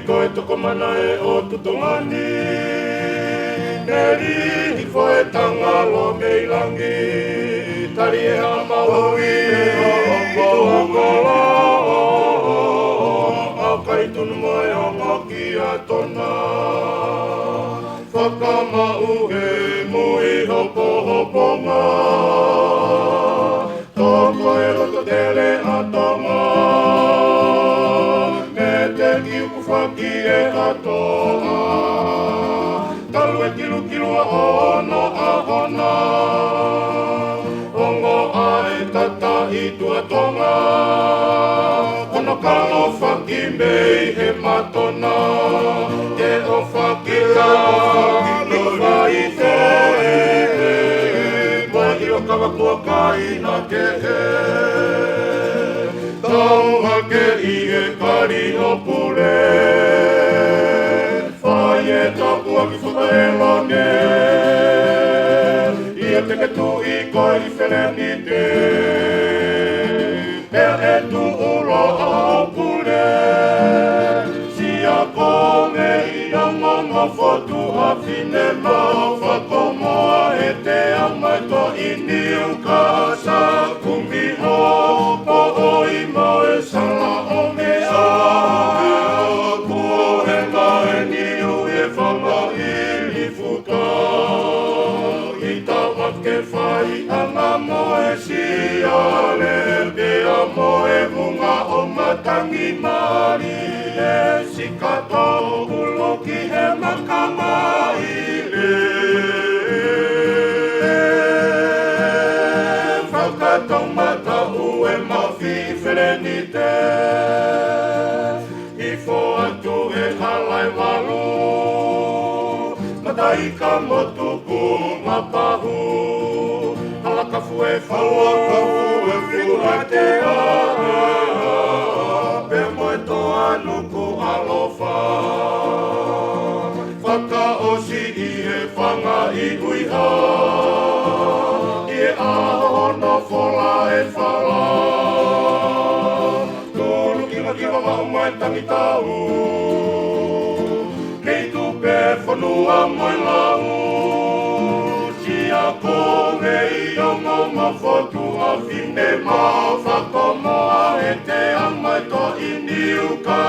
koe toko mana e o tutongani. Neri i koe tangalo meilangi. Tari e ha maui e o kola. A kai tunu mai o ngaki a tona. Whakamau e mui hopo hoponga. Toko e roto tele a tonga. Me te kiuku whaki e atoa. Talu e kilu kilu a ono a hona. Ongo ai tata i tua tonga. Kono kano whaki mei he matona. Te o whaki ka no whai te. Mai ilo kawakua kai na ke he. Tauha ke i e kari o pule. Whai e tapua ki whakaelone. Ia te ke tu i koe i wheneni te. Pea e tu ulo a pule. Sia kome i amanga whatu a whine mau whakomoa e te amai to i niu ka sa kumi ho. Po o i mau e sala o mea. Kua he mai niu e whanga i li futa. I tawa ke whai anga mo e sia le pea mo e munga o matangi mari. E sikato uloki he makama i le. Whakatau mata ue mawhi whereni te. I fo atu e halai walu. Matai ka motuku mapahu. Halakafu e te a. Pe moe to anuku alofa. Whaka osi i he whanga i uiha. I e aho no whola e whala. Tūru kiwa mau mai tangi tau. Nei tupe whanua mai lau. Sia kome i ongo mawhotu a whine mau whakomoa e te amai to i niu ka